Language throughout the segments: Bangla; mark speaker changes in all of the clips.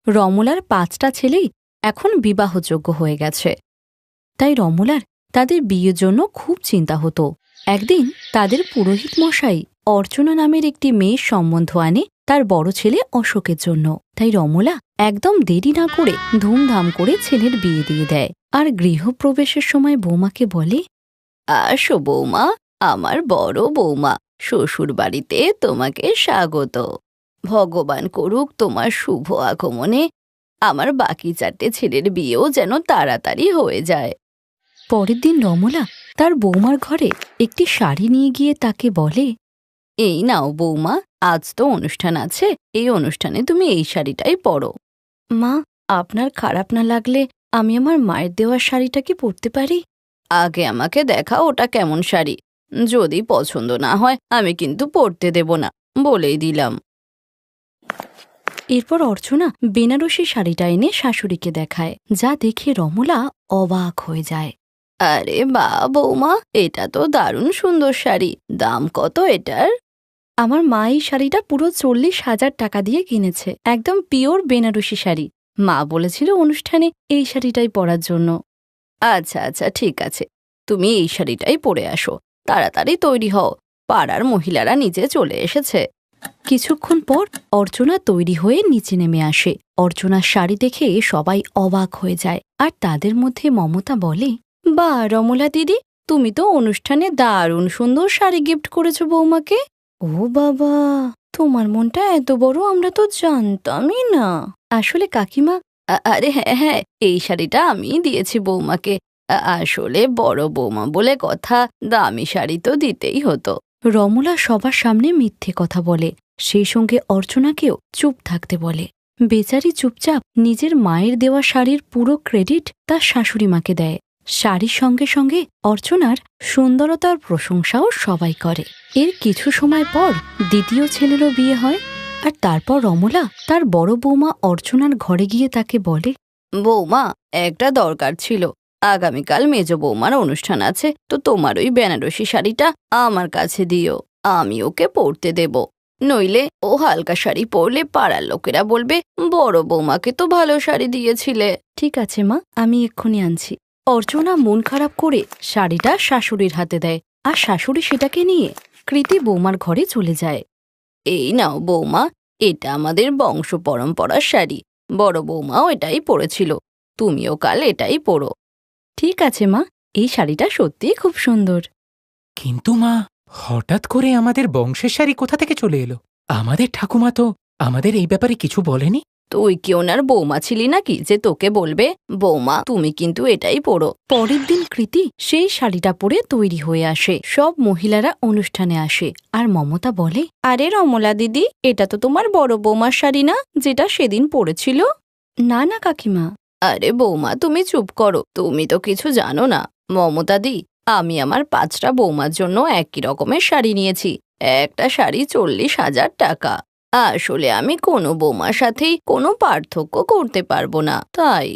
Speaker 1: রমলার ৫টা ছেলেই এখন বিবাহযোগ্য হয়ে গেছে, তাই রমলার তাদের বিয়ের জন্য খুব চিন্তা হতো। একদিন তাদের পুরোহিত মশাই অর্চনা নামের একটি মেয়ের সম্বন্ধ আনে তার বড় ছেলে অশোকের জন্য। তাই রমলা একদম দেরি না করে ধুমধাম করে ছেলের বিয়ে দিয়ে দেয়। আর গৃহপ্রবেশের সময় বৌমাকে বলে, আসো বৌমা, আমার বড় বৌমা, শ্বশুর বাড়িতে তোমাকে স্বাগত। ভগবান করুক তোমার শুভ আগমনে আমার বাকি 4টে ছেলের বিয়েও যেন তাড়াতাড়ি হয়ে যায়। পরের দিন রমলা তার বৌমার ঘরে একটি শাড়ি নিয়ে গিয়ে তাকে বলে, এই নাও বৌমা, আজ তো অনুষ্ঠান আছে, এই অনুষ্ঠানে তুমি এই শাড়িটাই পরো। মা, আপনার খারাপ না লাগলে আমি আমার মায়ের দেওয়া শাড়িটা কি পরতে পারি? আগে আমাকে দেখাও ওটা কেমন শাড়ি, যদি পছন্দ না হয় আমি কিন্তু পরতে দেব না, বলেই দিলাম। এরপর অর্চনা বেনারসি শাড়িটা এনে শাশুড়িকে দেখায়, যা দেখে রমলা অবাক হয়ে যায়। আরে বা বৌমা, এটা তো দারুণ সুন্দর শাড়ি, দাম কত এটার? আমার মা এই শাড়িটা পুরো 40,000 টাকা দিয়ে কিনেছে, একদম পিওর বেনারসি শাড়ি। মা বলেছিল অনুষ্ঠানে এই শাড়িটাই পরার জন্য। আচ্ছা আচ্ছা, ঠিক আছে, তুমি এই শাড়িটাই পরে আসো, তাড়াতাড়ি তৈরি হও, পাড়ার মহিলারা নিচে চলে এসেছে। কিছুক্ষণ পর অর্চনা তৈরি হয়ে নিচে নেমে আসে। অর্চনার শাড়ি দেখে সবাই অবাক হয়ে যায়, আর তাদের মধ্যে মমতা বলে, বা রমলা দিদি, তুমি তো অনুষ্ঠানে দারুণ সুন্দর শাড়ি গিফট করেছো বৌমাকে। ও বাবা, তোমার মনটা এত বড়, আমরা তো জানতামই না। আসলে কাকিমা, আরে হ্যাঁ হ্যাঁ, এই শাড়িটা আমি দিয়েছি বৌমাকে। আসলে বড় বৌমা বলে কথা, দামি শাড়ি তো দিতেই হতো। রমলা সবার সামনে মিথ্যে কথা বলে, সেই সঙ্গে অর্চনাকেও চুপ থাকতে বলে। বেচারি চুপচাপ নিজের মায়ের দেওয়া শাড়ির পুরো ক্রেডিট তার শাশুড়ি মাকে দেয়। শাড়ির সঙ্গে সঙ্গে অর্চনার সুন্দরতার প্রশংসাও সবাই করে। এর কিছু সময় পর দ্বিতীয় ছেলেরও বিয়ে হয়। আর তারপর রমলা তার বড় বৌমা অর্চনার ঘরে গিয়ে তাকে বলে, বৌমা, একটা দরকার ছিল, আগামীকাল মেজ বৌমার অনুষ্ঠান আছে, তো তোমার ওই বেনারসি শাড়িটা আমার কাছে দিও, আমি ওকে পরতে দেব। নইলে ও হালকা শাড়ি পরলে পাড়ার লোকেরা বলবে বড় বৌমাকে তো ভালো শাড়ি দিয়েছিলে। ঠিক আছে মা, আমি এক্ষুনি আনছি। অর্চনা মন খারাপ করে শাড়িটা শাশুড়ির হাতে দেয়, আর শাশুড়ি সেটাকে নিয়ে কৃতি বৌমার ঘরে চলে যায়। এই নাও বৌমা, এটা আমাদের বংশ পরম্পরার শাড়ি, বড় বৌমাও এটাই পরেছিল, তুমিও কাল এটাই পরো। ঠিক আছে মা, এই শাড়িটা সত্যিই খুব সুন্দর।
Speaker 2: কিন্তু মা, হঠাৎ করে আমাদের বংশের শাড়ি কোথা থেকে চলে এলো? আমাদের ঠাকুমা তো আমাদের এই ব্যাপারে কিছু বলেনি।
Speaker 1: তুই কি ওনার বৌমা ছিলি নাকি যে তোকে বলবে? বৌমা, তুমি কিন্তু এটাই পরো। পরের দিন কৃতি সেই শাড়িটা পরে তৈরি হয়ে আসে। সব মহিলারা অনুষ্ঠানে আসে, আর মমতা বলে, আরে রমলা দিদি, এটা তো তোমার বড় বৌমার শাড়ি না, যেটা সেদিন পরেছিল? না না কাকিমা। আরে বৌমা, তুমি চুপ করো, তুমি তো কিছু জানো না। মমতা দি, আমি আমার 5টা বৌমার জন্য একই রকমের শাড়ি নিয়েছি, একটা শাড়ি 40,000 টাকা। আসলে আমি কোনো বৌমার সাথেই কোনো পার্থক্য করতে পারবো না, তাই।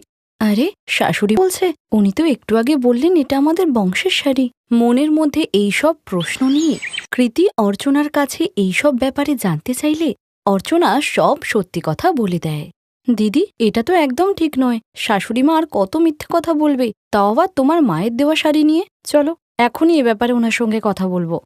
Speaker 1: আরে, শাশুড়ি বলছে, উনি তো একটু আগে বললেন এটা আমাদের বংশের শাড়ি। মনের মধ্যে এইসব প্রশ্ন নিয়ে কৃতি অর্চনার কাছে এইসব ব্যাপারে জানতে চাইলে অর্চনা সব সত্যি কথা বলে দেয়। দিদি, এটা তো একদম ঠিক নয়, শাশুড়ি মা আর কত মিথ্যে কথা বলবে, তাও আবার তোমার মায়ের দেওয়া শাড়ি নিয়ে। চলো এখনই এ ব্যাপারে ওনার সঙ্গে কথা বলবো।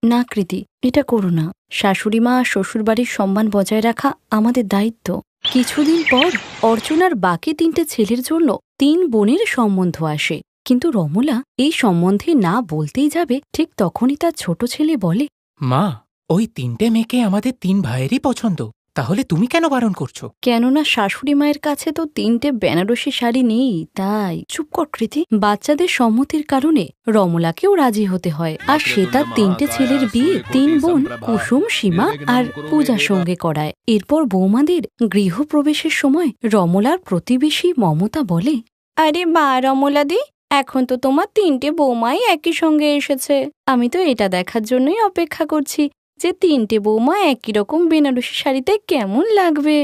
Speaker 1: না কৃতি, এটা করো না, শাশুড়ি মা আর শ্বশুরবাড়ির সম্মান বজায় রাখা আমাদের দায়িত্ব। কিছুদিন পর অর্চনার বাকি 3টে ছেলের জন্য 3 বোনের সম্বন্ধ আসে, কিন্তু রমলা এই সম্বন্ধে না বলতেই যাবে, ঠিক তখনই তার ছোট ছেলে বলে,
Speaker 2: মা, ওই 3টে মেয়েকে আমাদের 3 ভাইয়েরই পছন্দ, তাহলে তুমি কেন বারণ করছো?
Speaker 1: কেননা শাশুড়ি মায়ের কাছে তো 3টে বেনারসি শাড়ি নেই, তাই। চুপ কর কৃতি। বাচ্চাদের সম্মতির কারণে রমলাকেও রাজি হতে হয়, আর সে তার 3টে ছেলের বিয়ে 3 বোন কুসুম, সীমা আর পূজার সঙ্গে করায়। এরপর বৌমাদের গৃহপ্রবেশের সময় রমলার প্রতিবেশী মমতা বলে, আরে বা রমলা দি, এখন তো তোমার 3টে বৌমাই একই সঙ্গে এসেছে, আমি তো এটা দেখার জন্যই অপেক্ষা করছি যে 3টে বৌমা একই রকম বেনারসি শাড়িতে কেমন লাগবে।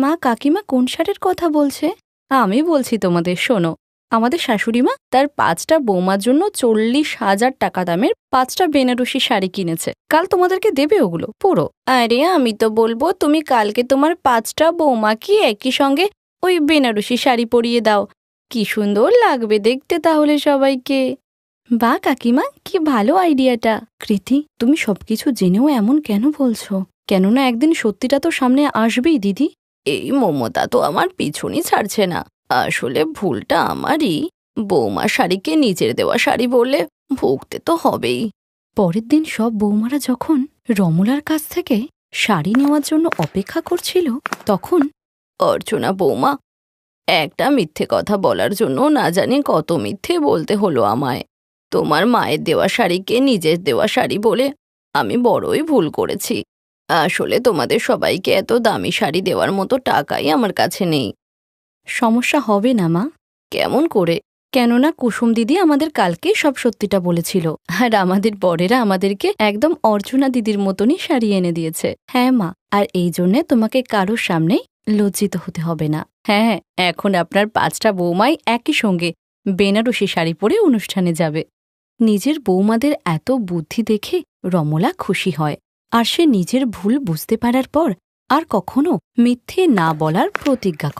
Speaker 1: মা, কাকিমা কোন শাড়ির কথা বলছে? আমি বলছি তোমাদের, শোনো। আমাদের শাশুড়িমা তার 5টা বৌমার জন্য 40,000 টাকা দামের 5টা বেনারসি শাড়ি কিনেছে। কাল তোমাদেরকে দেবে ওগুলো পুরো। আরে আমি তো বলবো তুমি কালকে তোমার 5টা বৌমাকে একই সঙ্গে ওই বেনারসি শাড়ি পরিয়ে দাও। কি সুন্দর লাগবে দেখতে তাহলে সবাইকে। বাহ কাকিমা, কি ভালো আইডিয়াটা। কৃতি, তুমি সবকিছু জেনেও এমন কেন বলছো? কেননা একদিন সত্যিটা তো সামনে আসবেই দিদি। এই মমতা তো আমার পিছনই ছাড়ছে না। আসলে ভুলটা আমারই। বৌমা শাড়িকে নিজের দেওয়া শাড়ি বললে ভুগতে তো হবেই। পরের দিন সব বৌমারা যখন রমলার কাছ থেকে শাড়ি নেওয়ার জন্য অপেক্ষা করছিল, তখন অর্চনা বৌমা, একটা মিথ্যে কথা বলার জন্য না জানি কত মিথ্যে বলতে হলো আমায়। তোমার মায়ের দেওয়া শাড়িকে নিজের দেওয়া শাড়ি বলে আমি বড়ই ভুল করেছি। আসলে তোমাদের সবাইকে এত দামি শাড়ি দেওয়ার মতো টাকাই আমার কাছে নেই। সমস্যা হবে না মা। কেমন করে? কেননা কুসুম দিদি আমাদের কালকে সব সত্যিটা বলেছিল, আর আমাদের বরেরা আমাদেরকে একদম অর্চনা দিদির মতনই শাড়ি এনে দিয়েছে। হ্যাঁ মা, আর এই জন্যে তোমাকে কারোর সামনে লজ্জিত হতে হবে না। হ্যাঁ, এখন আপনার 5টা বৌমাই একই সঙ্গে বেনারসি শাড়ি পরে অনুষ্ঠানে যাবে। নিজের বৌমাদের এত বুদ্ধি দেখে রমলা খুশি হয়, আর সে নিজের ভুল বুঝতে পারার পর আর কখনো মিথ্যে না বলার প্রতিজ্ঞা করে।